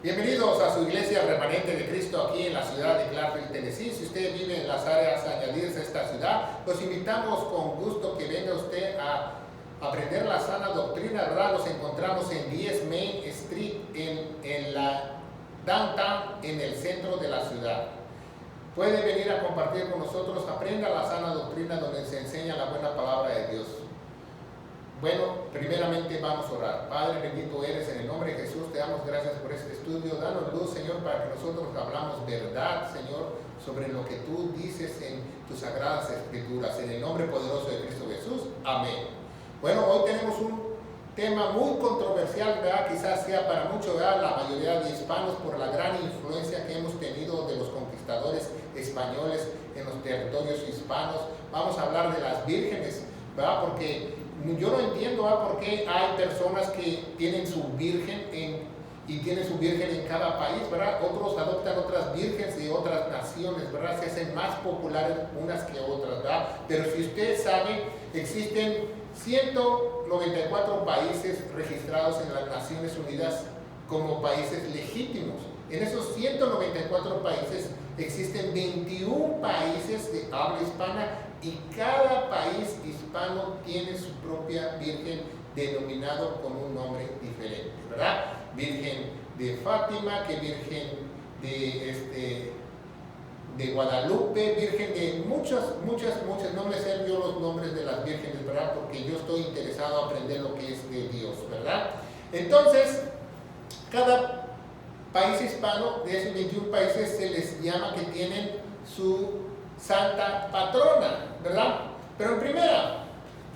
Bienvenidos a su iglesia remanente de Cristo aquí en la ciudad de Clarksville, Tennessee. Si usted vive en las áreas añadidas a esta ciudad, los invitamos con gusto que venga usted a aprender la sana doctrina, ¿verdad? Nos encontramos en 10 Main Street en la downtown, en el centro de la ciudad. Puede venir a compartir con nosotros, aprenda la sana doctrina donde se enseña la buena palabra de Dios. Bueno, primeramente vamos a orar. Padre, bendito eres, en el nombre de Jesús te damos gracias por este estudio. Danos luz, Señor, para que nosotros hablamos verdad, Señor, sobre lo que tú dices en tus sagradas escrituras. En el nombre poderoso de Cristo Jesús. Amén. Bueno, hoy tenemos un tema muy controversial, ¿verdad? Quizás sea para muchos, ¿verdad? La mayoría de hispanos, por la gran influencia que hemos tenido de los conquistadores españoles en los territorios hispanos. Vamos a hablar de las vírgenes, ¿verdad? Porque yo no entiendo por qué hay personas que tienen su virgen y tienen su virgen en cada país, ¿verdad? Otros adoptan otras vírgenes de otras naciones, ¿verdad? Se hacen más populares unas que otras, ¿verdad? Pero si usted sabe, existen 194 países registrados en las Naciones Unidas como países legítimos. En esos 194 países existen 21 países de habla hispana y cada país hispano tiene su propia virgen denominado con un nombre diferente, ¿verdad? Virgen de Fátima, que virgen de Guadalupe, virgen de muchos nombres. Sé yo los nombres de las vírgenes, ¿verdad? Porque yo estoy interesado en aprender lo que es de Dios, ¿verdad? Entonces, cada país hispano, de esos 21 países, se les llama que tienen su santa patrona, ¿verdad? Pero en primera,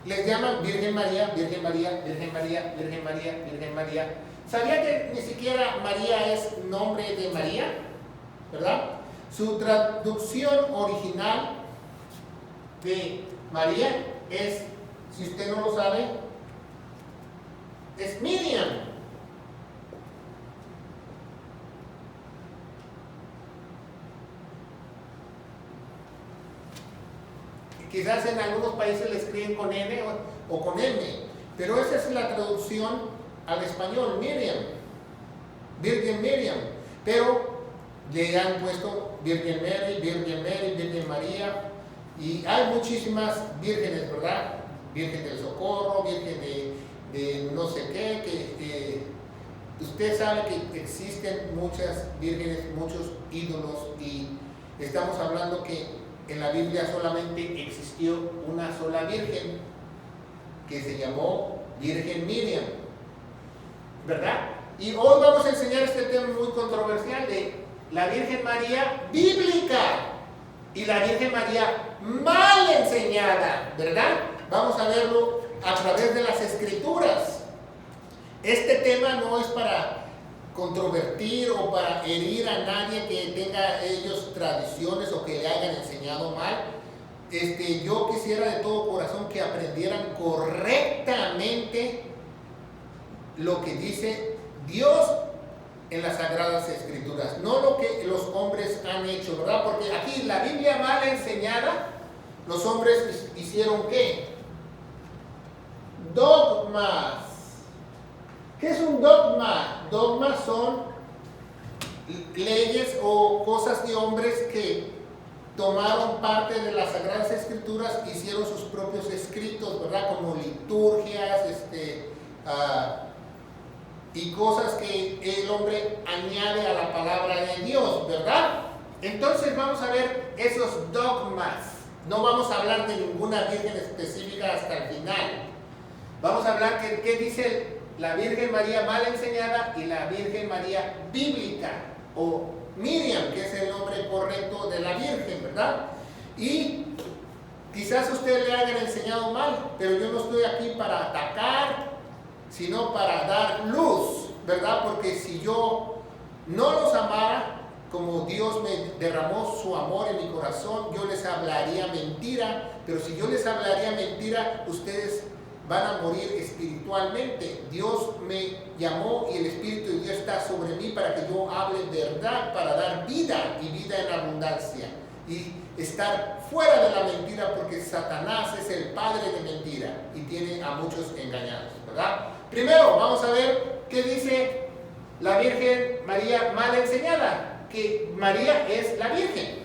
les llaman Virgen María, Virgen María, Virgen María, Virgen María, Virgen María. ¿Sabía que ni siquiera María es nombre de María? ¿Verdad? Su traducción original de María es, si usted no lo sabe, es Miriam. Quizás en algunos países le escriben con N o con M, pero esa es la traducción al español, Miriam, Virgen Miriam. Pero le han puesto Virgen Mary, Virgen María, y hay muchísimas vírgenes, ¿verdad? Virgen del Socorro, Virgen de no sé qué, que usted sabe que existen muchas vírgenes, muchos ídolos, y estamos hablando que en la Biblia solamente existió una sola virgen que se llamó Virgen Miriam, ¿verdad? Y hoy vamos a enseñar este tema muy controversial de la Virgen María bíblica y la Virgen María mal enseñada, ¿verdad? Vamos a verlo a través de las Escrituras. Este tema no es para controvertir o para herir a nadie que tenga ellos tradiciones o que le hayan enseñado mal. Yo quisiera de todo corazón que aprendieran correctamente lo que dice Dios en las Sagradas Escrituras, no lo que los hombres han hecho, ¿verdad? Porque aquí la Biblia mal enseñada, los hombres hicieron ¿qué? Dogmas. ¿Qué es un dogma? Dogmas son leyes o cosas de hombres que tomaron parte de las Sagradas Escrituras, hicieron sus propios escritos, ¿verdad? Como liturgias, y cosas que el hombre añade a la palabra de Dios, ¿verdad? Entonces vamos a ver esos dogmas. No vamos a hablar de ninguna virgen específica hasta el final. Vamos a hablar de qué dice la Virgen María mal enseñada y la Virgen María bíblica, o Miriam, que es el nombre correcto de la Virgen, ¿verdad? Y quizás usted le hayan enseñado mal, pero yo no estoy aquí para atacar, sino para dar luz, ¿verdad? Porque si yo no los amara como Dios me derramó su amor en mi corazón, yo les hablaría mentira, pero si yo les hablaría mentira, ustedes van a morir espiritualmente. Dios me llamó y el Espíritu de Dios está sobre mí para que yo hable verdad, para dar vida y vida en abundancia. Y estar fuera de la mentira, porque Satanás es el padre de mentira y tiene a muchos engañados, ¿verdad? Primero, vamos a ver qué dice la Virgen María mal enseñada, que María es la Virgen,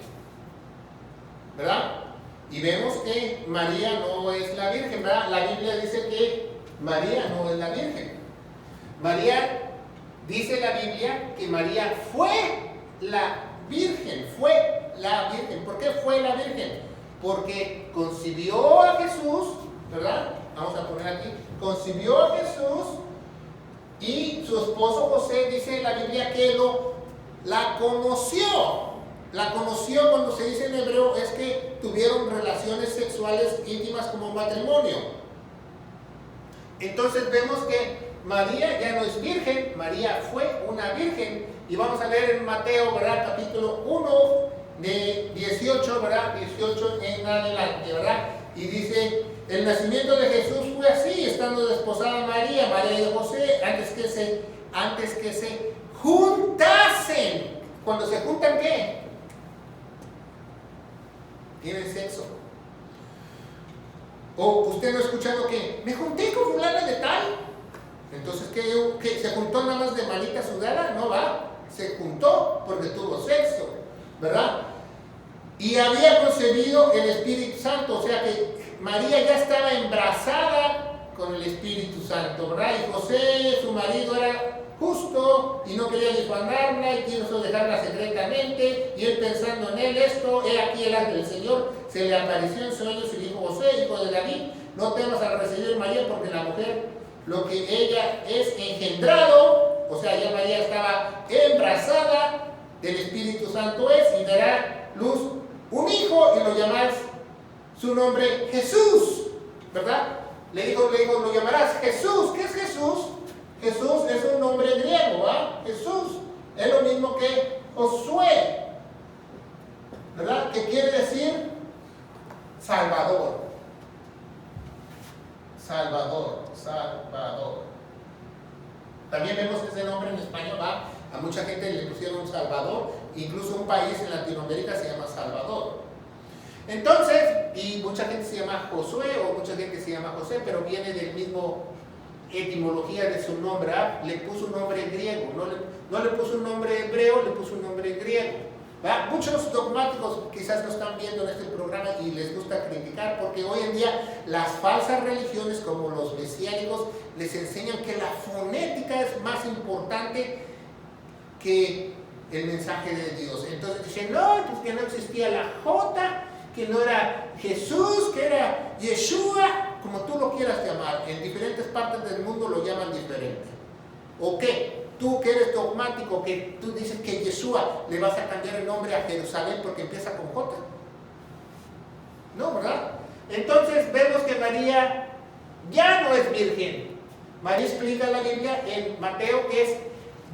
¿verdad? Y vemos que María no es la Virgen, ¿verdad? La Biblia dice que María no es la Virgen. María, dice la Biblia que María fue la Virgen, fue la Virgen. ¿Por qué fue la Virgen? Porque concibió a Jesús, ¿verdad? Vamos a poner aquí, concibió a Jesús y su esposo José, dice la Biblia que la conoció. La conoció, cuando se dice en hebreo, es que tuvieron relaciones sexuales íntimas como matrimonio. Entonces vemos que María ya no es virgen, María fue una virgen. Y vamos a leer en Mateo, ¿verdad? Capítulo 1, de 18, ¿verdad? 18 en adelante, ¿verdad? Y dice, el nacimiento de Jesús fue así, estando desposada María y José, antes que se juntasen. Cuando se juntan, ¿qué? Tienen sexo. O usted no ha escuchado que me junté con fulana de tal. Entonces, ¿qué? ¿Se juntó nada más de manita sudada? No va. Se juntó porque tuvo sexo, ¿verdad? Y había concebido el Espíritu Santo. O sea que María ya estaba embarazada con el Espíritu Santo, ¿verdad? Y José, su marido, era justo y no quería difamarla y quiso dejarla secretamente. Y él, pensando en él esto, he aquí el ángel del Señor se le apareció en sueños y dijo: José, hijo de David, no temas al recibir María, porque la mujer, lo que ella es engendrado, o sea, ya María estaba embarazada del Espíritu Santo y dará luz un hijo y lo llamarás su nombre Jesús, ¿verdad? Le dijo, lo llamarás Jesús. ¿Qué es Jesús? Jesús es un nombre griego, ¿verdad? Jesús es lo mismo que Josué, ¿verdad? Que quiere decir Salvador. Salvador. También vemos ese nombre en español, ¿va? A mucha gente le pusieron Salvador, incluso un país en Latinoamérica se llama Salvador. Entonces, y mucha gente se llama Josué o mucha gente se llama José, pero viene del mismo etimología de su nombre, ¿va? Le puso un nombre griego, no le puso un nombre hebreo, le puso un nombre griego. ¿Va? Muchos dogmáticos quizás no están viendo en este programa y les gusta criticar, porque hoy en día las falsas religiones como los mesiánicos les enseñan que la fonética es más importante que el mensaje de Dios. Entonces dicen, no, pues que no existía la J, que no era Jesús, que era Yeshua, como tú lo quieras llamar. En diferentes partes del mundo lo llaman diferente. ¿O qué? Tú que eres dogmático, que tú dices que Yeshua le vas a cambiar el nombre a Jerusalén porque empieza con J. No, ¿verdad? Entonces vemos que María ya no es virgen. María explica en la Biblia en Mateo que es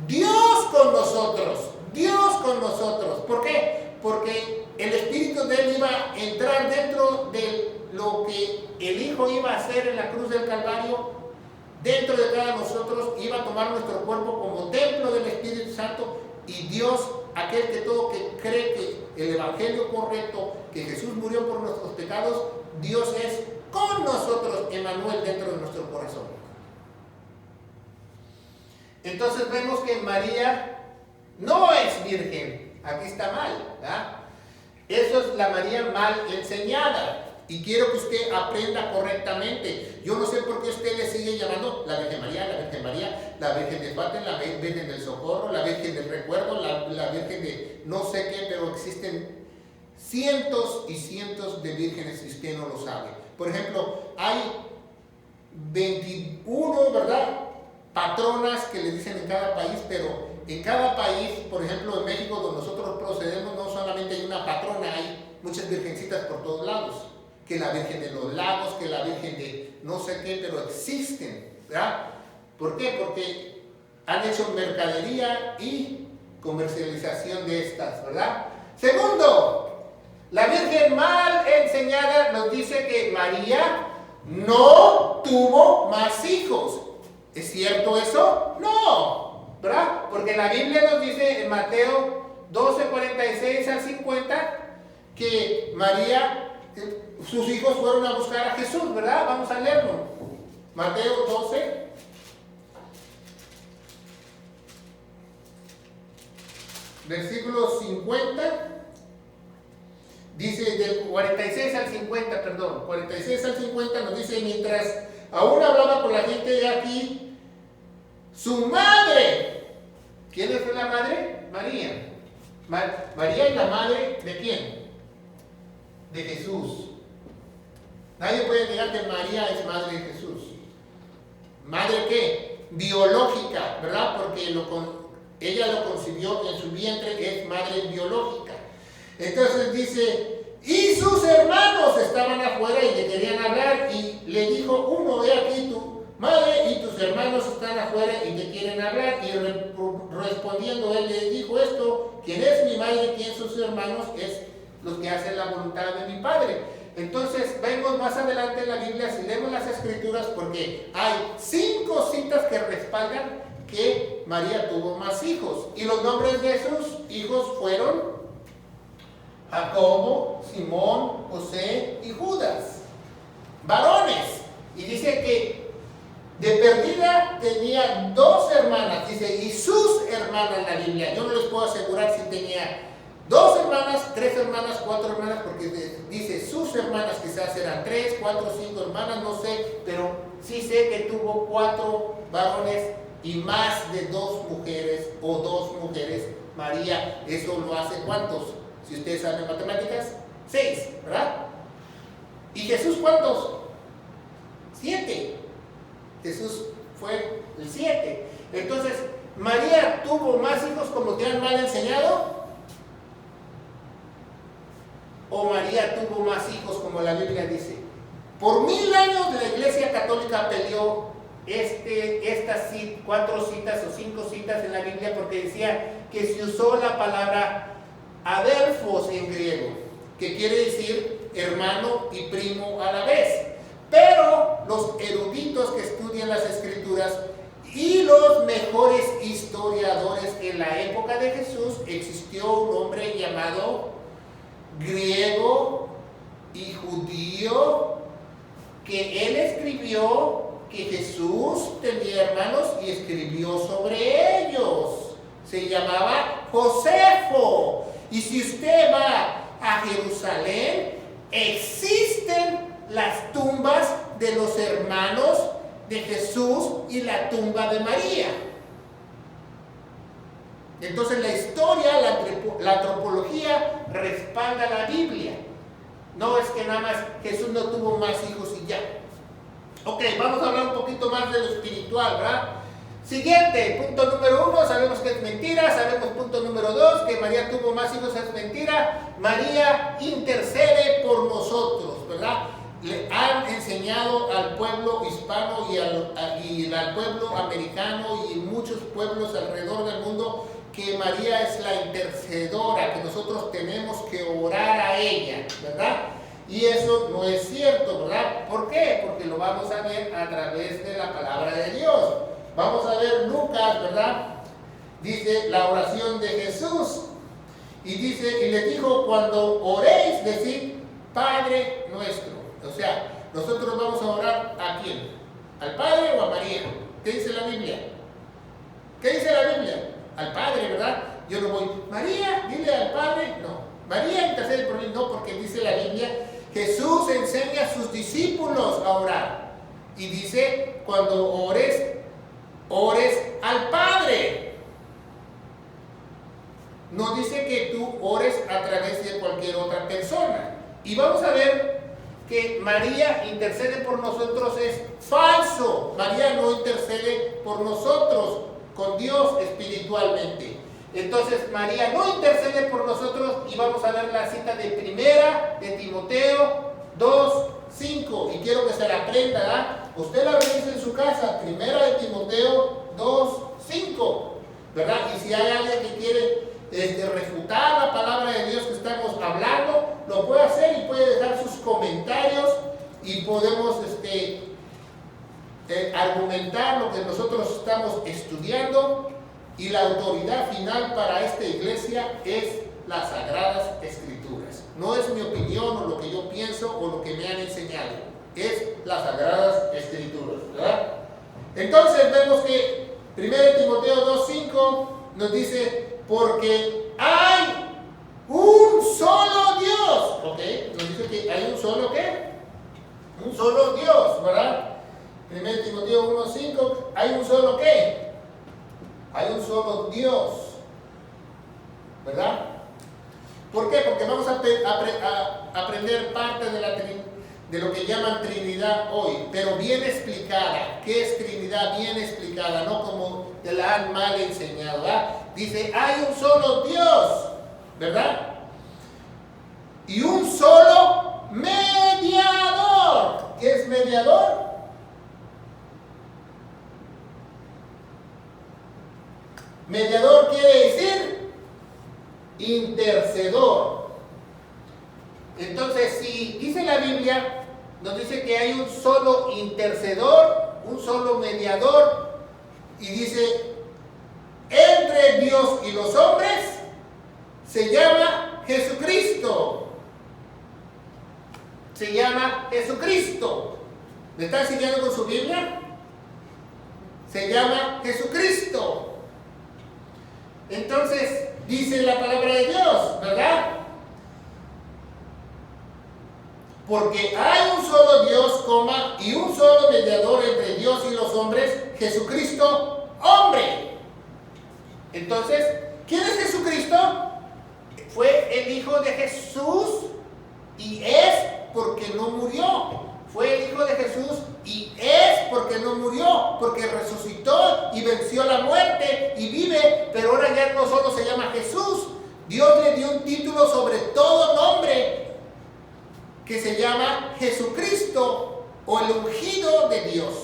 Dios con nosotros. Dios con nosotros. ¿Por qué? Porque el Espíritu de Él iba a entrar dentro de lo que el Hijo iba a hacer en la cruz del Calvario. Dentro de cada nosotros iba a tomar nuestro cuerpo como templo del Espíritu Santo, y Dios, aquel que todo que cree que el evangelio correcto, que Jesús murió por nuestros pecados, Dios es con nosotros, Emmanuel, dentro de nuestro corazón. Entonces vemos que María no es virgen. Aquí está mal, ¿verdad? Eso es la María mal enseñada. Y quiero que usted aprenda correctamente. Yo no sé por qué usted le sigue llamando la Virgen María, la Virgen María, la Virgen de Fátima, la Virgen del Socorro, la Virgen del Recuerdo, la Virgen de no sé qué, pero existen cientos y cientos de vírgenes y usted no lo sabe. Por ejemplo, hay 21, ¿verdad?, patronas que le dicen en cada país, pero en cada país, por ejemplo, en México, donde nosotros procedemos, no solamente hay una patrona, hay muchas virgencitas por todos lados. Que la Virgen de los Lagos, que la Virgen de no sé qué, pero existen, ¿verdad? ¿Por qué? Porque han hecho mercadería y comercialización de estas, ¿verdad? Segundo, la Virgen mal enseñada nos dice que María no tuvo más hijos. ¿Es cierto eso? No, ¿verdad? Porque la Biblia nos dice en Mateo 12, 46 al 50 que María, sus hijos fueron a buscar a Jesús, ¿verdad? Vamos a leerlo. Mateo 12, versículo 50, dice del 46 al 50, perdón, 46 al 50 nos dice, mientras aún hablaba con la gente de aquí, su madre, ¿quién es la madre? María. María es la madre ¿de quién? De Jesús. Nadie puede negar que María es madre de Jesús. ¿Madre qué? Biológica, ¿verdad? Porque ella lo concibió en su vientre, es madre biológica. Entonces dice, y sus hermanos estaban afuera y le querían hablar, y le dijo uno, he aquí tu madre y tus hermanos están afuera y te quieren hablar. Y respondiendo él le dijo esto, ¿quién es mi madre? ¿Quién son sus hermanos? Es los que hacen la voluntad de mi Padre. Entonces vemos más adelante en la Biblia, si leemos las escrituras, porque hay 5 citas que respaldan que María tuvo más hijos. Y los nombres de sus hijos fueron Jacobo, Simón, José y Judas. Varones. Y dice que de perdida tenía 2 hermanas. Dice, y sus hermanas en la Biblia. Yo no les puedo asegurar si tenía 2 hermanas, 3 hermanas, 4 hermanas, porque dice sus hermanas, quizás eran 3, 4, 5 hermanas, no sé, pero sí sé que tuvo 4 varones y más de 2 mujeres o 2 mujeres. María, eso lo hace ¿cuántos? Si ustedes saben matemáticas, 6, ¿verdad? ¿Y Jesús cuántos? 7. Jesús fue el 7. Entonces, ¿María tuvo más hijos como te han mal enseñado? ¿O María tuvo más hijos como la Biblia dice? Por 1000 años la Iglesia Católica peleó estas 4 citas o 5 citas en la Biblia, porque decía que se usó la palabra adelphos en griego, que quiere decir hermano y primo a la vez. Pero los eruditos que estudian las escrituras y los mejores historiadores en la época de Jesús, existió un hombre llamado griego y judío, que él escribió que Jesús tenía hermanos y escribió sobre ellos. Se llamaba Josefo. Y si usted va a Jerusalén, existen las tumbas de los hermanos de Jesús y la tumba de María. Entonces la historia, la antropología respalda la Biblia. No es que nada más Jesús no tuvo más hijos y ya. Ok, vamos a hablar un poquito más de lo espiritual, ¿verdad? Siguiente, punto número 1, sabemos que es mentira. Sabemos punto número 2, que María tuvo más hijos, es mentira. María intercede por nosotros, ¿verdad? Le han enseñado al pueblo hispano y al pueblo americano y muchos pueblos alrededor del mundo que María es la intercedora, que nosotros tenemos que orar a ella, ¿verdad? Y eso no es cierto, ¿verdad? ¿Por qué? Porque lo vamos a ver a través de la palabra de Dios. Vamos a ver Lucas, ¿verdad? Dice la oración de Jesús. Y dice, y le dijo, cuando oréis, decid, Padre nuestro. O sea, nosotros vamos a orar ¿a quién? ¿Al Padre o a María? ¿Qué dice la Biblia? ¿Qué dice la Biblia? Al Padre, ¿verdad? Yo no voy, María, dile al Padre. No, María intercede por mí. No, porque dice la Biblia, Jesús enseña a sus discípulos a orar. Y dice, cuando ores al Padre. No dice que tú ores a través de cualquier otra persona. Y vamos a ver que María intercede por nosotros es falso. María no intercede por nosotros con Dios espiritualmente. Entonces María no intercede por nosotros, y vamos a ver la cita de primera de Timoteo 2:5, y quiero que se la aprenda, ¿verdad? Usted la revisa en su casa, primera de Timoteo 2:5, ¿verdad? Y si hay alguien que quiere refutar la palabra de Dios que estamos hablando, lo puede hacer y puede dejar sus comentarios y podemos argumentar lo que nosotros estamos estudiando. Y la autoridad final para esta iglesia es las Sagradas Escrituras. No es mi opinión o lo que yo pienso o lo que me han enseñado, es las Sagradas Escrituras, ¿verdad? Entonces vemos que 1 Timoteo 2:5 nos dice, porque hay un solo Dios. ¿Ok? Nos dice que hay un solo ¿qué? Un solo Dios, ¿verdad? 1 Timoteo 1:5, hay un solo ¿qué? Hay un solo Dios, ¿verdad? ¿Por qué? Porque vamos a aprender parte de lo que llaman Trinidad hoy, pero bien explicada. ¿Qué es Trinidad? Bien explicada, no como te la han mal enseñado, ¿verdad? Dice, hay un solo Dios, ¿verdad? Y un solo mediador. ¿Qué es mediador? Mediador quiere decir intercedor. Entonces, si dice la Biblia, nos dice que hay un solo intercedor, un solo mediador, y dice, entre Dios y los hombres, se llama Jesucristo. Se llama Jesucristo. ¿Me están siguiendo con su Biblia? Se llama Jesucristo. Entonces, dice la palabra de Dios, ¿verdad? Porque hay un solo Dios, y un solo mediador entre Dios y los hombres, Jesucristo, hombre. Entonces, ¿quién es Jesucristo? Fue el Hijo de Jesús y es porque no murió. Fue el Hijo de Jesús y es porque no murió, porque resucitó y venció la muerte y vive, pero ahora ya no solo se llama Jesús, Dios le dio un título sobre todo nombre que se llama Jesucristo o el ungido de Dios.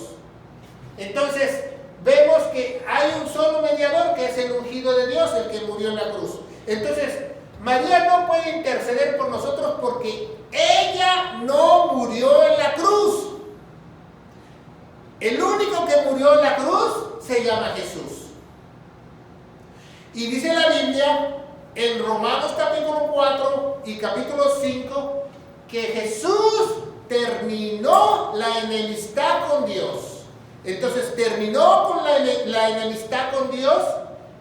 Entonces vemos que hay un solo mediador que es el ungido de Dios, el que murió en la cruz. Entonces María no puede interceder por nosotros porque ella no murió en la cruz. El único que murió en la cruz se llama Jesús. Y dice la Biblia en Romanos capítulo 4 y capítulo 5 que Jesús terminó la enemistad con Dios. Entonces terminó con la enemistad con Dios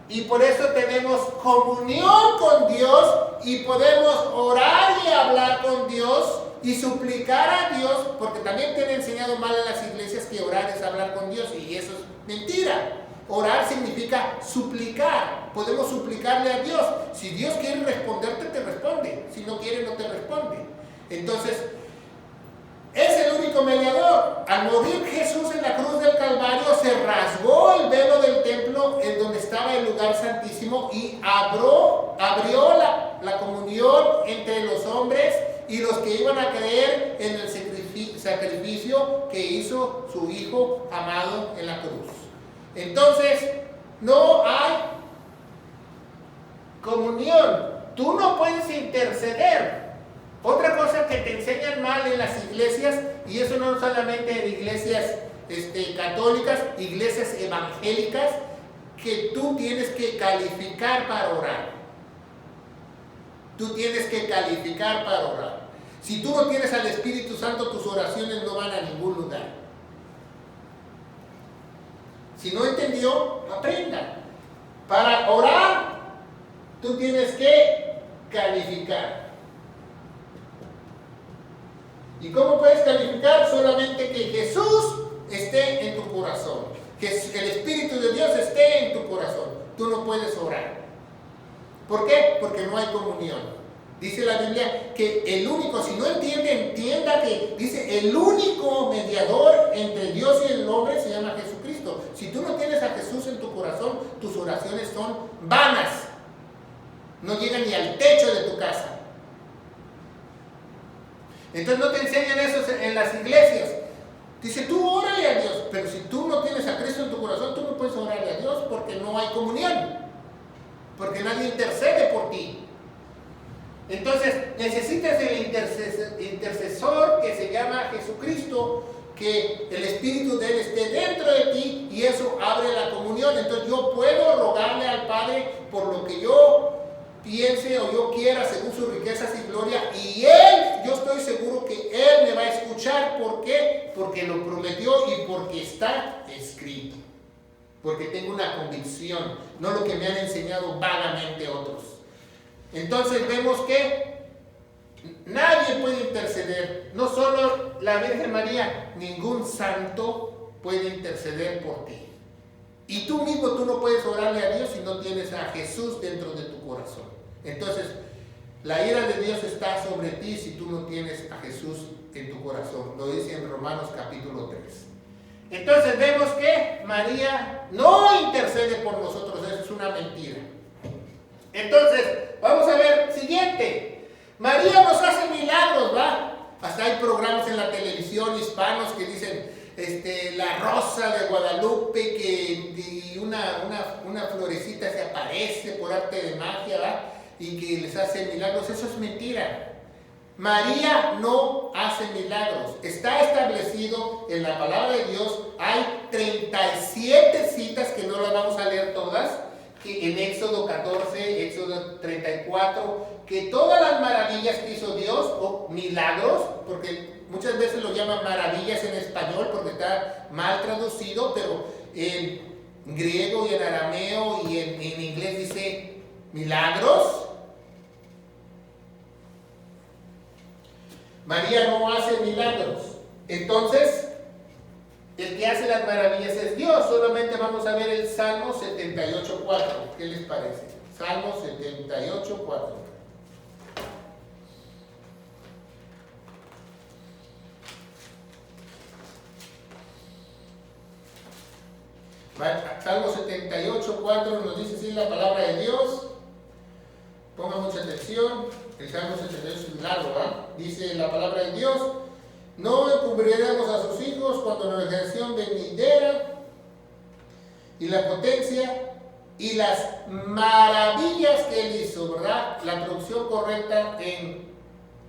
y por eso tenemos comunión con Dios y podemos orar y hablar con Dios y suplicar a Dios, porque también te han enseñado mal en las iglesias que orar es hablar con Dios y eso es mentira. Orar significa suplicar. Podemos suplicarle a Dios. Si Dios quiere responderte, te responde. Si no quiere, no te responde. Entonces, es el único mediador. Al morir Jesús en la cruz del Calvario, se rasgó el velo del templo en donde estaba el lugar santísimo y abrió la comunión entre los hombres y los que iban a creer en el sacrificio que hizo su Hijo amado en la cruz. Entonces, no hay comunión. Tú no puedes interceder. Otra cosa que te enseñan mal en las iglesias, y eso no solamente en iglesias católicas, iglesias evangélicas, que tú tienes que calificar para orar. Tú tienes que calificar para orar. Si tú no tienes al Espíritu Santo, tus oraciones no van a ningún lugar. Si no entendió, aprenda. Para orar, tú tienes que calificar. ¿Y cómo puedes calificar? Solamente que Jesús esté en tu corazón. Que el Espíritu de Dios esté en tu corazón. Tú no puedes orar. ¿Por qué? Porque no hay comunión. Dice la Biblia que el único, si no entiende, entienda que dice el único mediador entre Dios y el hombre se llama Jesucristo. Si tú no tienes a Jesús en tu corazón, tus oraciones son vanas. No llegan ni al techo de tu casa. Entonces no te enseñan eso en las iglesias. Dice, tú órale a Dios, pero si tú no tienes a Cristo en tu corazón, tú no puedes orarle a Dios porque no hay comunión. Porque nadie intercede por ti. Entonces necesitas el intercesor que se llama Jesucristo, que el Espíritu de Él esté dentro de ti y eso abre la comunión. Entonces yo puedo rogarle al Padre por lo que yo piense o yo quiera según sus riquezas y gloria, y Él, yo estoy seguro que Él me va a escuchar. ¿Por qué? Porque lo prometió y porque está escrito. porque tengo una convicción, no lo que me han enseñado vagamente otros. Entonces vemos que nadie puede interceder, no solo la Virgen María, ningún santo puede interceder por ti. Y tú mismo, tú no puedes orarle a Dios si no tienes a Jesús dentro de tu corazón. Entonces, la ira de Dios está sobre ti si tú no tienes a Jesús en tu corazón. Lo dice en Romanos capítulo 3. Entonces vemos que María no intercede por nosotros, eso es una mentira. Entonces, vamos a ver, siguiente. María nos hace milagros, ¿va? Hasta hay programas en la televisión hispanos que dicen la rosa de Guadalupe, y una florecita se aparece por arte de magia, ¿va? Y que les hace milagros. Eso es mentira. María no hace milagros. Está establecido en la palabra de Dios. Hay 37 citas que no las vamos a leer todas, que en Éxodo 14, Éxodo 34, que todas las maravillas que hizo Dios, o milagros, porque muchas veces lo llaman maravillas en español porque está mal traducido, pero en griego y en arameo y en inglés dice milagros. María no hace milagros. Entonces, el que hace las maravillas es Dios. Solamente vamos a ver el Salmo 78:4. ¿Qué les parece? Salmo 78:4. Salmo 78:4 nos dice así la palabra de Dios. Pongan mucha atención. El Salmo 78 es largo, ¿verdad? Dice la palabra de Dios: no encubriremos a sus hijos cuando la generación venidera y la potencia y las maravillas que él hizo, ¿verdad? La traducción correcta en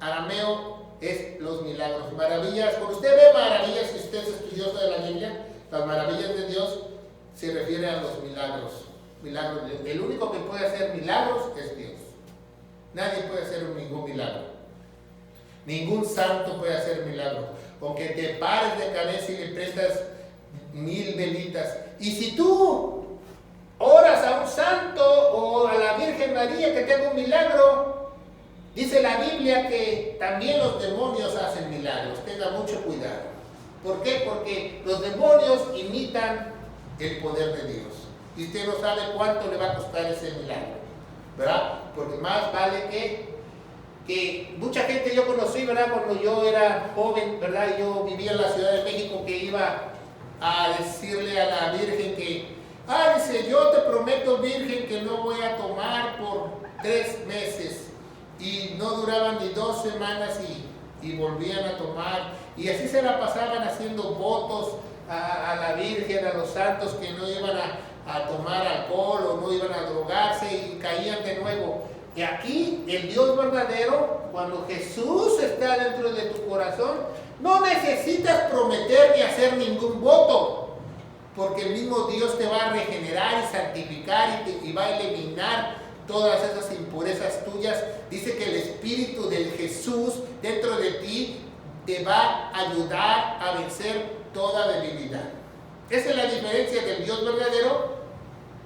arameo es los milagros. Maravillas, cuando usted ve maravillas, si usted es estudioso de la Biblia, las maravillas de Dios se refiere a los milagros. Milagros. El único que puede hacer milagros es Dios. Nadie puede hacer ningún milagro. Ningún santo puede hacer milagro. Aunque te pares de cabeza y le prestas 1000 velitas. Y si tú oras a un santo o a la Virgen María que te haga un milagro, dice la Biblia que también los demonios hacen milagros. Tenga mucho cuidado. ¿Por qué? Porque los demonios imitan el poder de Dios. Y usted no sabe cuánto le va a costar ese milagro, ¿verdad? Porque más vale que mucha gente yo conocí, ¿verdad? Cuando yo era joven, ¿verdad? Yo vivía en la Ciudad de México, que iba a decirle a la Virgen que, dice, yo te prometo, Virgen, que no voy a tomar por 3 meses. Y no duraban ni 2 semanas y volvían a tomar. Y así se la pasaban haciendo votos a la Virgen, a los santos, que no iban a tomar alcohol o no iban a drogarse, y caían de nuevo. Y aquí el Dios verdadero, cuando Jesús está dentro de tu corazón, no necesitas prometer ni hacer ningún voto, porque el mismo Dios te va a regenerar y santificar y va a eliminar todas esas impurezas tuyas. Dice que el Espíritu del Jesús dentro de ti te va a ayudar a vencer toda debilidad. Esa es la diferencia del Dios verdadero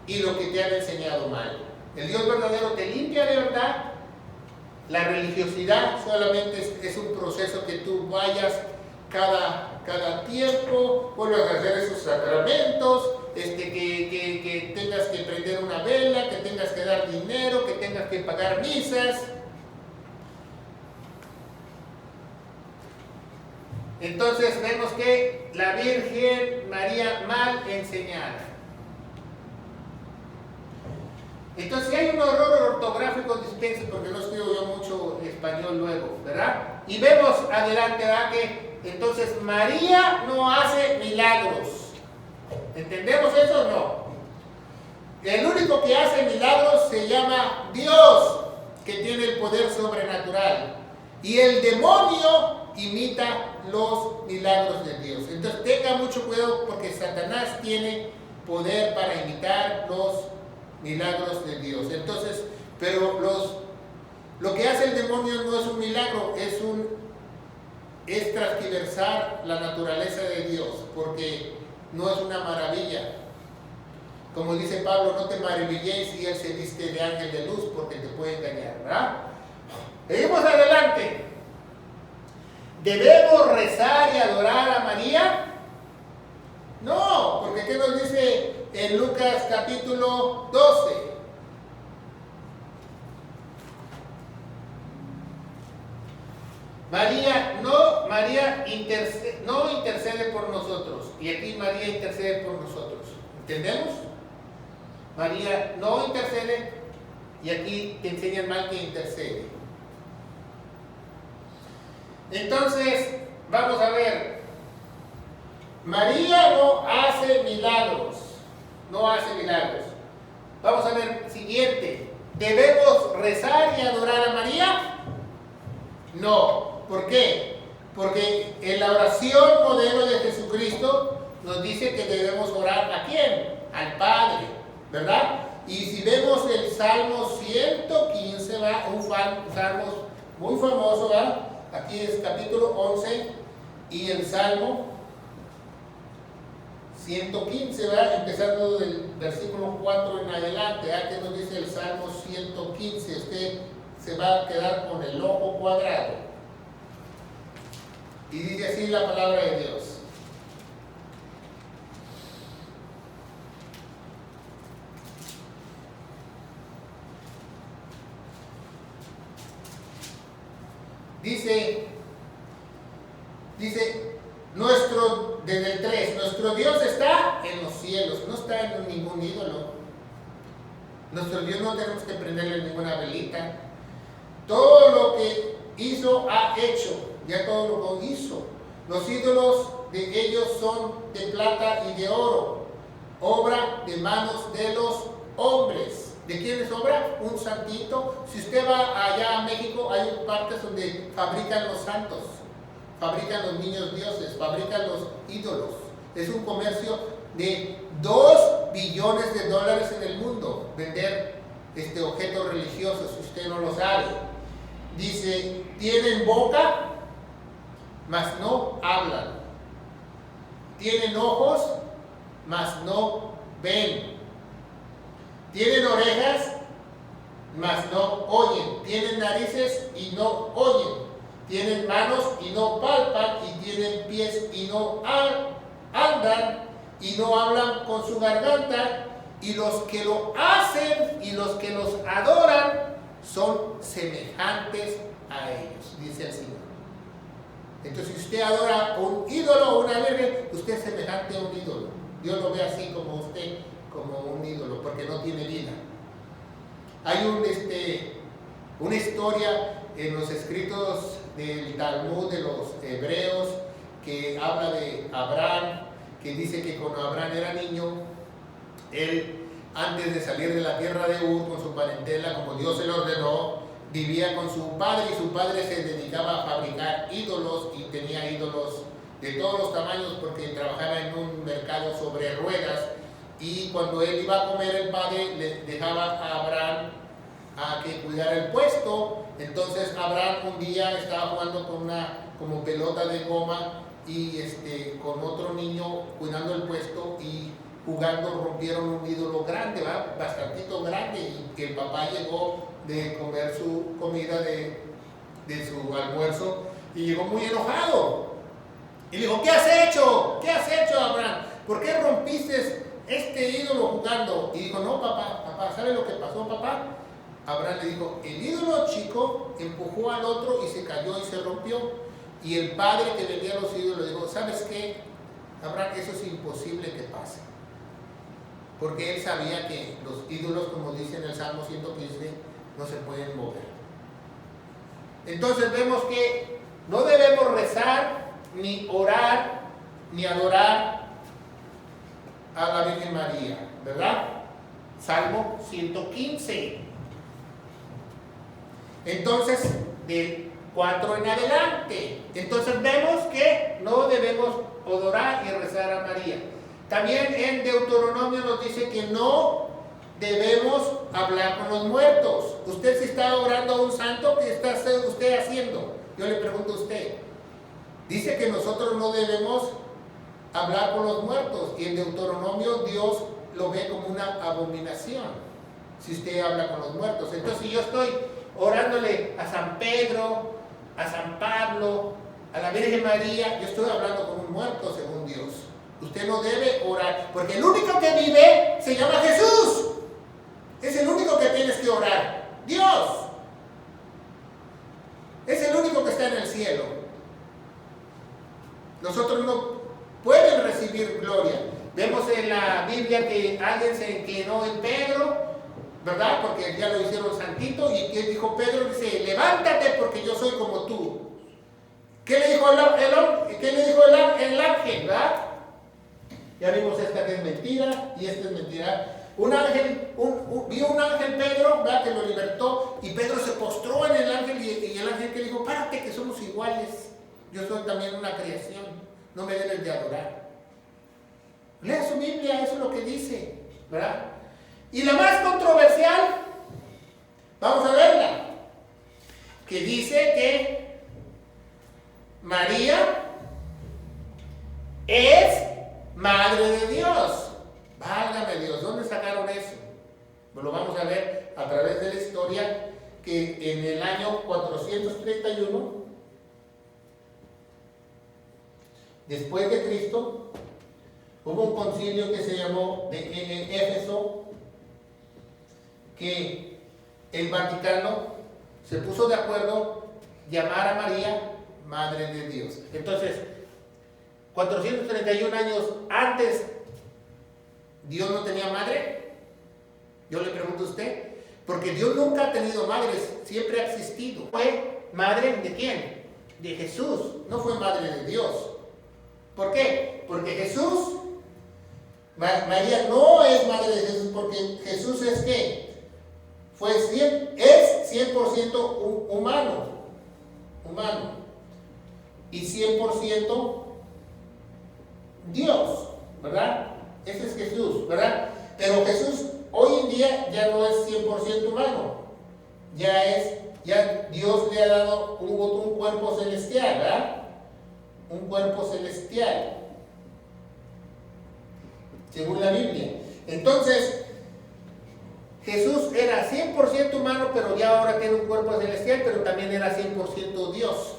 y lo que te han enseñado mal. El Dios verdadero te limpia de verdad. La religiosidad solamente es un proceso que tú vayas cada tiempo, vuelvas a hacer esos sacramentos, que tengas que prender una vela, que tengas que dar dinero, que tengas que pagar misas. Entonces vemos que la Virgen María mal enseñada. Entonces, si hay un error ortográfico, dispense porque no escribo yo mucho español luego, ¿verdad? Y vemos adelante, ¿verdad? Que entonces María no hace milagros. ¿Entendemos eso o no? El único que hace milagros se llama Dios, que tiene el poder sobrenatural. Y el demonio imita los milagros de Dios. Entonces tenga mucho cuidado, porque Satanás tiene poder para imitar los milagros de Dios. Entonces, pero lo que hace el demonio no es un milagro, es transgiversar la naturaleza de Dios, porque no es una maravilla. Como dice Pablo, no te maravilléis si él se viste de ángel de luz porque te puede engañar, ¿verdad? Seguimos adelante. ¿Debemos rezar y adorar a María? No, porque ¿qué nos dice en Lucas capítulo 12? María no intercede por nosotros. Y aquí María intercede por nosotros. ¿Entendemos? María no intercede y aquí te enseñan mal que intercede. Entonces, vamos a ver. María no hace milagros. No hace milagros. Vamos a ver, siguiente. ¿Debemos rezar y adorar a María? No. ¿Por qué? Porque en la oración modelo de Jesucristo nos dice que debemos orar ¿a quién? Al Padre, ¿verdad? Y si vemos el Salmo 115, ¿va? Un salmo muy famoso, ¿va? Aquí es capítulo 11 y el Salmo 115, ¿va? Empezando del versículo 4 en adelante, ¿va? Que nos dice el Salmo 115, usted se va a quedar con el ojo cuadrado. Y dice así la palabra de Dios. Dice, desde el 3, nuestro Dios está en los cielos, no está en ningún ídolo. Nuestro Dios no tenemos que prenderle ninguna velita. Todo lo que hizo, ha hecho. Ya todo lo hizo. Los ídolos de ellos son de plata y de oro, obra de manos de los hombres. ¿De quién es obra? Un santito. Si usted va allá a México, hay partes donde fabrican los santos, fabrican los niños dioses, fabrican los ídolos. Es un comercio de 2 billones de dólares en el mundo, vender objetos religiosos, si usted no lo sabe. Dice, tienen boca, mas no hablan. Tienen ojos, mas no ven. Tienen orejas, mas no oyen. Tienen narices y no oyen. Tienen manos y no palpan. Y tienen pies y no andan. Y no hablan con su garganta. Y los que lo hacen y los que los adoran son semejantes a ellos, dice el Señor. Entonces, si usted adora un ídolo o una virgen, usted es semejante a un ídolo. Dios lo ve así como usted, como un ídolo, porque no tiene vida. Hay una historia en los escritos del Talmud de los hebreos que habla de Abraham, que dice que cuando Abraham era niño, él, antes de salir de la tierra de Ur con su parentela, como Dios se lo ordenó, vivía con su padre y su padre se dedicaba a fabricar ídolos y tenía ídolos de todos los tamaños porque trabajaba en un mercado sobre ruedas, y cuando él iba a comer, el padre le dejaba a Abraham a que cuidara el puesto. Entonces Abraham un día estaba jugando con una como pelota de goma y con otro niño cuidando el puesto, y jugando rompieron un ídolo grande, ¿va? Bastantito grande, y que el papá llegó de comer su comida de su almuerzo y llegó muy enojado y le dijo, ¿qué has hecho? ¿Qué has hecho, Abraham? ¿Por qué rompiste este ídolo jugando? Y dijo, no, papá, ¿sabe lo que pasó, papá? Abraham le dijo, el ídolo chico empujó al otro y se cayó y se rompió. Y el padre que vendía los ídolos le dijo, ¿sabes qué, Abraham? Eso es imposible que pase. Porque él sabía que los ídolos, como dice en el Salmo 115, no se pueden mover. Entonces vemos que no debemos rezar, ni orar, ni adorar a la Virgen María, ¿verdad? Salmo 115. Entonces, del 4 en adelante. Entonces vemos que no debemos adorar y rezar a María. También en Deuteronomio nos dice que no debemos hablar con los muertos. Usted, si está orando a un santo, ¿qué está usted haciendo? Yo le pregunto a usted. Dice que nosotros no debemos hablar con los muertos, y en Deuteronomio Dios lo ve como una abominación si usted habla con los muertos. Entonces, si yo estoy orándole a San Pedro, a San Pablo, a la Virgen María, yo estoy hablando con un muerto según Dios. Usted no debe orar, porque el único que vive se llama Jesús. Es el único que tienes que orar. Dios. Es el único que está en el cielo. Nosotros no pueden recibir gloria. Vemos en la Biblia que alguien se inclinó en Pedro, ¿verdad? Porque ya lo hicieron santito. ¿Y qué dijo Pedro? Dice, levántate porque yo soy como tú. ¿Qué le dijo el ángel, verdad? Ya vimos esta que es mentira y esta es mentira. Vio un ángel Pedro, ¿verdad? Que lo libertó, y Pedro se postró en el ángel, y el ángel que dijo, párate que somos iguales, yo soy también una creación, no me debes de adorar. Lea su Biblia, eso es lo que dice, ¿verdad? Y la más controversial, vamos a verla, que dice que María es Madre de Dios. Válgame Dios, ¿dónde sacaron eso? Pues lo vamos a ver a través de la historia, que en el año 431 después de Cristo hubo un concilio que se llamó de Éfeso, que el Vaticano se puso de acuerdo llamar a María Madre de Dios. Entonces, 431 años antes, ¿Dios no tenía madre? Yo le pregunto a usted, porque Dios nunca ha tenido madres, siempre ha existido. ¿Fue madre de quién? De Jesús, no fue madre de Dios. ¿Por qué? Porque Jesús, María no es madre de Jesús, porque Jesús es ¿qué? Es 100% humano, y 100% Dios, ¿verdad? Ese es Jesús, ¿verdad? Pero Jesús hoy en día ya no es 100% humano. Ya Dios le ha dado un cuerpo celestial, ¿verdad? Un cuerpo celestial, según la Biblia. Entonces, Jesús era 100% humano, pero ya ahora tiene un cuerpo celestial, pero también era 100% Dios.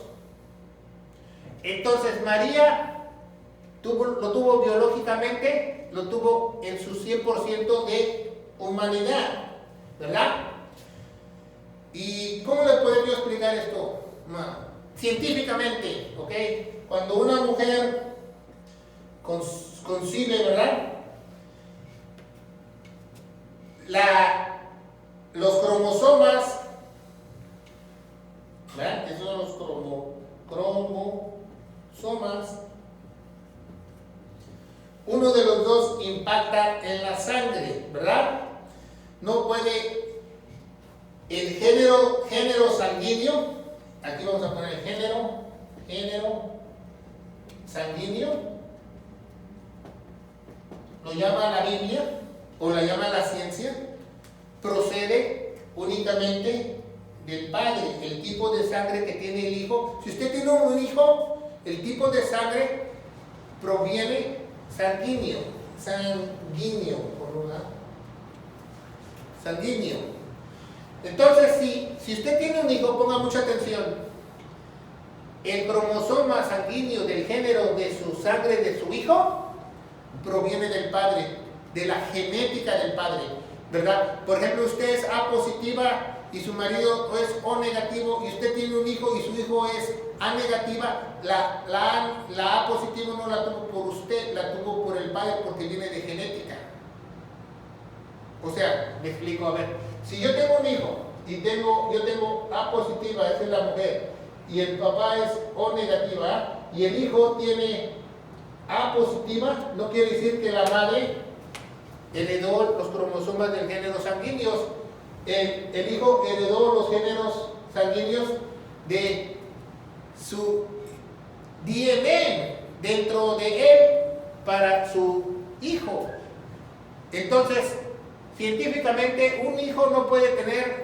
Entonces, María lo tuvo biológicamente, lo tuvo en su 100% de humanidad, ¿verdad? ¿Y cómo le puedo yo explicar esto? Científicamente, ¿ok? Cuando una mujer concibe, ¿verdad? Los cromosomas, ¿verdad? Esos son los cromosomas. Uno de los dos impacta en la sangre, ¿verdad? No puede el género sanguíneo, aquí vamos a poner el género sanguíneo, lo llama la Biblia o la llama la ciencia, procede únicamente del padre, el tipo de sangre que tiene el hijo. Si usted tiene un hijo, el tipo de sangre proviene sanguíneo, por un lado. Sanguíneo. Entonces, si usted tiene un hijo, ponga mucha atención. El cromosoma sanguíneo del género de su sangre de su hijo proviene del padre, de la genética del padre, ¿verdad? Por ejemplo, usted es A positiva y su marido es O negativo, y usted tiene un hijo y su hijo es A negativa, la A positiva no la tuvo por usted, la tuvo por el padre, porque viene de genética. O sea, me explico, a ver, si yo tengo un hijo y yo tengo A positiva, esa es la mujer, y el papá es O negativa, y el hijo tiene A positiva, no quiere decir que la madre heredó los cromosomas del género sanguíneos. El hijo heredó los géneros sanguíneos de su DNA dentro de él para su hijo. Entonces, científicamente, un hijo no puede tener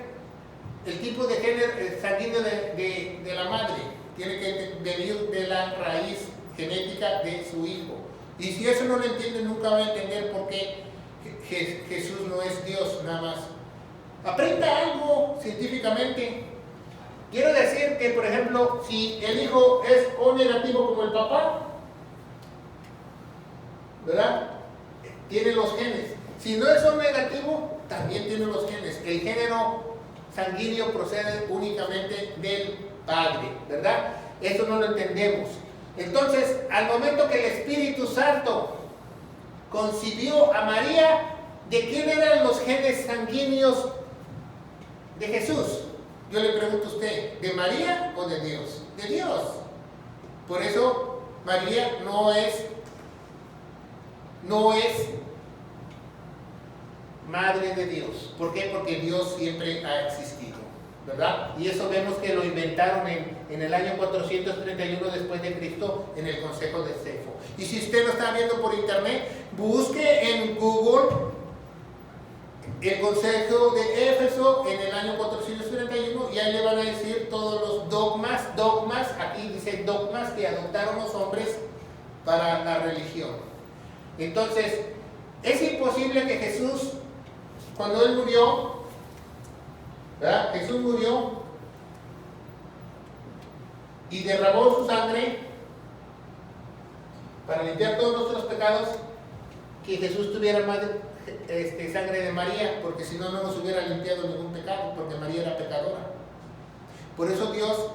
el tipo de género sanguíneo de la madre. Tiene que venir de la raíz genética de su hijo. Y si eso no lo entiende, nunca va a entender por qué Jesús no es Dios nada más. Aprenda algo científicamente. Quiero decir que, por ejemplo, si el hijo es O negativo como el papá, ¿verdad? Tiene los genes. Si no es O negativo, también tiene los genes. El género sanguíneo procede únicamente del padre, ¿verdad? Eso no lo entendemos. Entonces, al momento que el Espíritu Santo concibió a María, ¿de quién eran los genes sanguíneos de Jesús? Yo le pregunto a usted, ¿de María o de Dios? De Dios. Por eso María no es madre de Dios. ¿Por qué? Porque Dios siempre ha existido, ¿verdad? Y eso vemos que lo inventaron en el año 431 después de Cristo en el Consejo de Cefo. Y si usted lo está viendo por internet, busque en Google el Consejo de Éfeso en el año 431 y ahí le van a decir todos los dogmas, aquí dice dogmas que adoptaron los hombres para la religión. Entonces, es imposible que Jesús, cuando Él murió, ¿verdad? Jesús murió y derramó su sangre para limpiar todos nuestros pecados, que Jesús tuviera sangre de María, porque si no, no nos hubiera limpiado ningún pecado, porque María era pecadora. Por eso Dios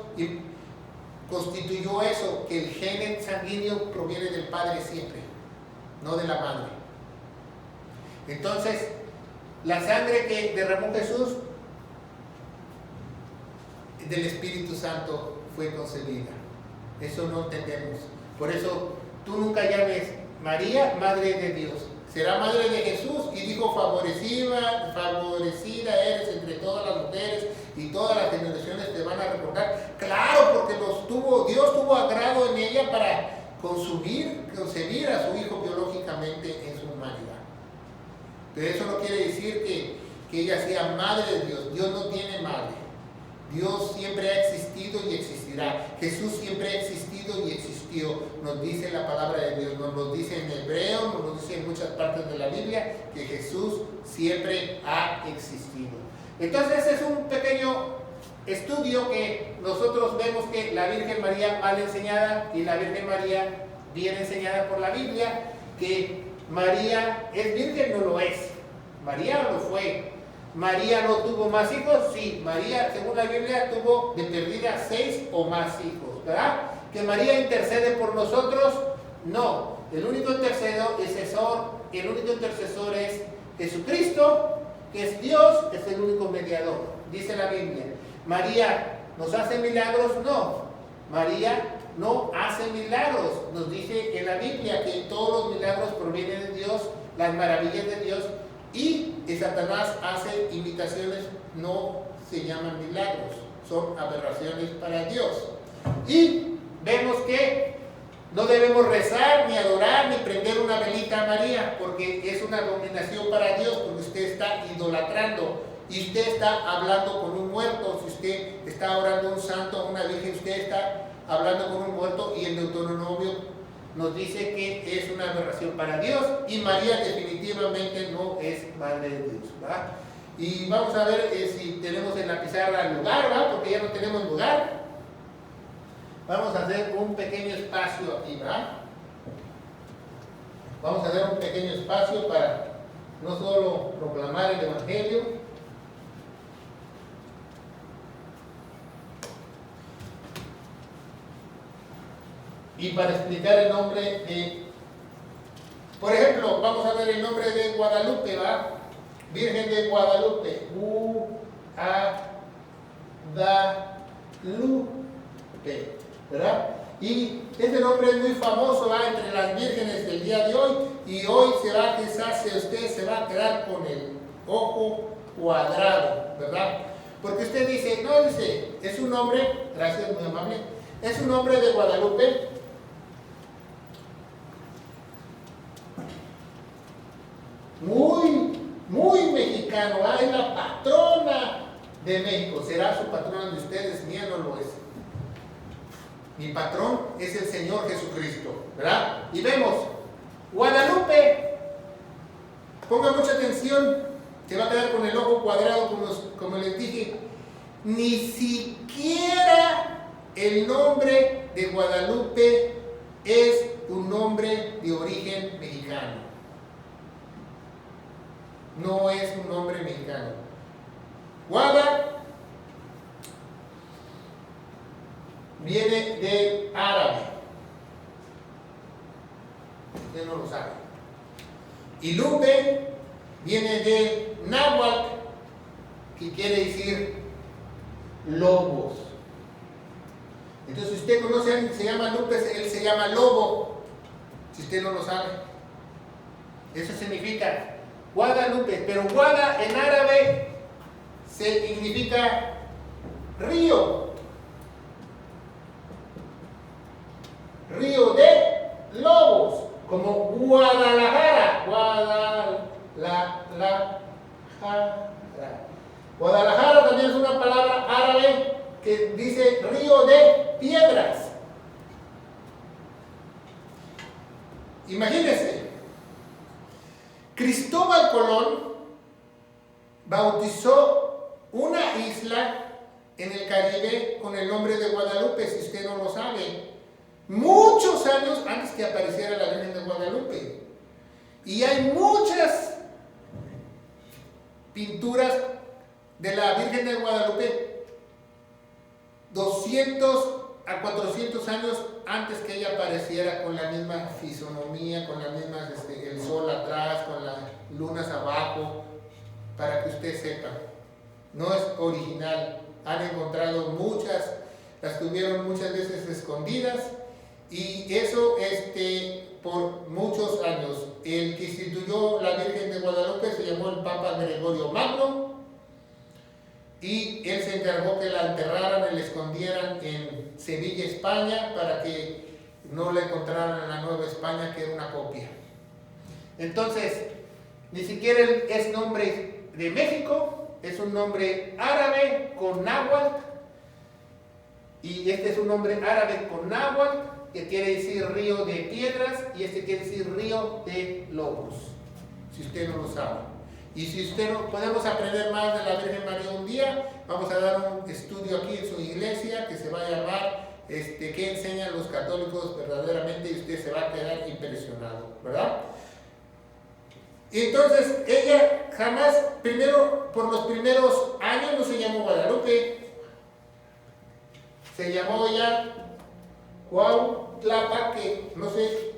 constituyó eso, que el gen sanguíneo proviene del Padre siempre, no de la Madre. Entonces, la sangre que derramó Jesús del Espíritu Santo fue concebida. Eso no entendemos. Por eso tú nunca llames María Madre de Dios. Será madre de Jesús, y dijo, favorecida eres entre todas las mujeres, y todas las generaciones te van a recordar. Claro, porque Dios tuvo agrado en ella para concebir a su hijo biológicamente en su humanidad. Pero eso no quiere decir que ella sea madre de Dios. Dios no tiene madre. Dios siempre ha existido y existirá. Jesús siempre ha existido y existió. Nos dice la palabra de Dios, nos lo dice en hebreo, nos lo dice en muchas partes de la Biblia, que Jesús siempre ha existido. Entonces ese es un pequeño estudio que nosotros vemos que la Virgen María mal enseñada y la Virgen María bien enseñada por la Biblia, que María es virgen, no lo es. María lo fue. María no tuvo más hijos, sí. María, según la Biblia, tuvo de perdida 6 o más hijos, ¿verdad? ¿Que María intercede por nosotros? No. El único intercesor es Jesucristo, que es Dios, es el único mediador. Dice la Biblia. ¿María nos hace milagros? No. María no hace milagros. Nos dice en la Biblia que todos los milagros provienen de Dios, las maravillas de Dios. Y Satanás hace imitaciones, no se llaman milagros, son aberraciones para Dios. Y vemos que no debemos rezar, ni adorar, ni prender una velita a María, porque es una abominación para Dios, porque usted está idolatrando y usted está hablando con un muerto. Si usted está orando a un santo, a una virgen, usted está hablando con un muerto, y en Deuteronomio nos dice que es una aberración para Dios, y María definitivamente no es madre de Dios, ¿verdad? Y vamos a ver si tenemos en la pizarra lugar, ¿verdad? Porque ya no tenemos lugar. Vamos a hacer un pequeño espacio aquí, ¿verdad? Vamos a hacer un pequeño espacio para no solo proclamar el Evangelio, y para explicar el nombre de, por ejemplo, vamos a ver el nombre de Guadalupe, ¿va? Virgen de Guadalupe, Guadalupe, ¿verdad? Y este nombre es muy famoso, ¿va? Entre las vírgenes del día de hoy, y hoy quizás usted se va a quedar con el ojo cuadrado, ¿verdad? Porque usted dice, no, es un nombre, gracias, muy amable, es un nombre de Guadalupe, muy mexicano, es la patrona de México. ¿Será su patrona de ustedes? Mía no lo es. Mi patrón es el Señor Jesucristo, ¿verdad? Y vemos, Guadalupe Ponga mucha atención, se va a quedar con el ojo cuadrado como les dije. Ni siquiera el nombre de Guadalupe es un nombre de origen mexicano. No es un nombre mexicano. Guada viene de árabe. Usted no lo sabe. Y Lupe viene de náhuatl, que quiere decir lobos. Entonces, si usted conoce a alguien que se llama Lupe, él se llama lobo, si usted no lo sabe. Eso significa Guadalupe, pero Guada en árabe significa río. Río de lobos, como Guadalajara. Guadalajara también es una palabra árabe que dice río de piedras. Imagínense, Cristóbal Colón bautizó una isla en el Caribe con el nombre de Guadalupe, si usted no lo sabe, muchos años antes que apareciera la Virgen de Guadalupe. Y hay muchas pinturas de la Virgen de Guadalupe 200 a 400 años antes que ella apareciera, con la misma fisonomía, con las mismas, el sol atrás, con las lunas abajo, para que usted sepa. No es original. Han encontrado muchas, las tuvieron muchas veces escondidas, y eso por muchos años. El que instituyó la Virgen de Guadalupe se llamó el Papa Gregorio Magno, y él se encargó que la enterraran y la escondieran en Sevilla, España, para que no la encontraran en la Nueva España, que era una copia. Entonces, ni siquiera es nombre de México, es un nombre árabe con náhuatl, y este es un nombre árabe con náhuatl, que quiere decir río de piedras, y este quiere decir río de lobos, si usted no lo sabe. Y si usted no, podemos aprender más de la Virgen María un día. Vamos a dar un estudio aquí en su iglesia que se va a llamar ¿qué enseñan los católicos verdaderamente? Y usted se va a quedar impresionado, ¿verdad? Y entonces ella jamás, por los primeros años no se llamó Guadalupe, se llamó ella Cuautlapaque, no sé,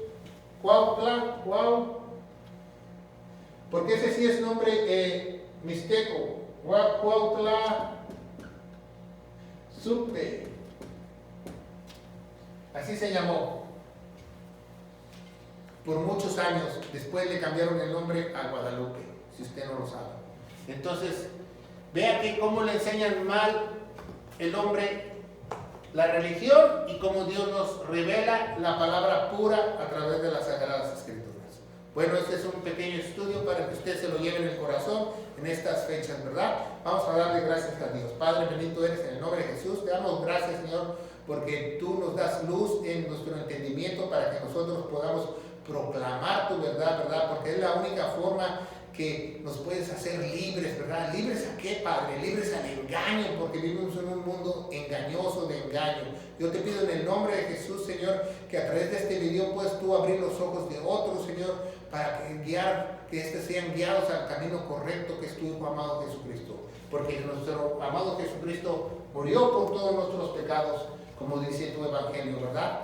porque ese sí es nombre mixteco, Cuautla Supe, así se llamó. Por muchos años, después le cambiaron el nombre a Guadalupe, si usted no lo sabe. Entonces, vea que cómo le enseñan mal el hombre la religión, y cómo Dios nos revela la palabra pura a través de las Sagradas Escrituras. Bueno, este es un pequeño estudio para que usted se lo lleve en el corazón en estas fechas, ¿verdad? Vamos a darle gracias a Dios. Padre, bendito eres en el nombre de Jesús. Te damos gracias, Señor, porque tú nos das luz en nuestro entendimiento para que nosotros podamos proclamar tu verdad, ¿verdad? Porque es la única forma que nos puedes hacer libres, ¿verdad? ¿Libres a qué, Padre? Libres al engaño, porque vivimos en un mundo engañoso, de engaño. Yo te pido en el nombre de Jesús, Señor, que a través de este video puedas tú abrir los ojos de otros, Señor, para que estos sean guiados al camino correcto, que es tu Hijo amado Jesucristo. Porque nuestro amado Jesucristo murió por todos nuestros pecados, como dice tu Evangelio, ¿verdad?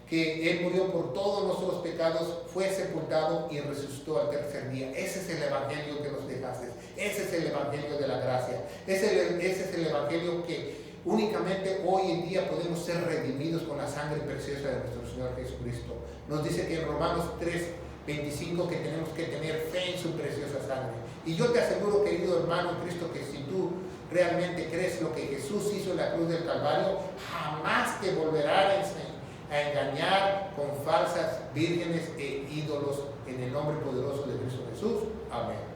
Que Él murió por todos nuestros pecados, fue sepultado y resucitó al tercer día. Ese es el Evangelio que nos dejaste. Ese es el Evangelio de la gracia. Ese es el Evangelio que únicamente hoy en día podemos ser redimidos con la sangre preciosa de nuestro Señor Jesucristo. Nos dice que en Romanos 3:25 que tenemos que tener fe en su preciosa sangre. Y yo te aseguro, querido hermano en Cristo, que si tú realmente crees lo que Jesús hizo en la cruz del Calvario, jamás te volverá a engañar con falsas vírgenes e ídolos, en el nombre poderoso de Cristo Jesús. Amén.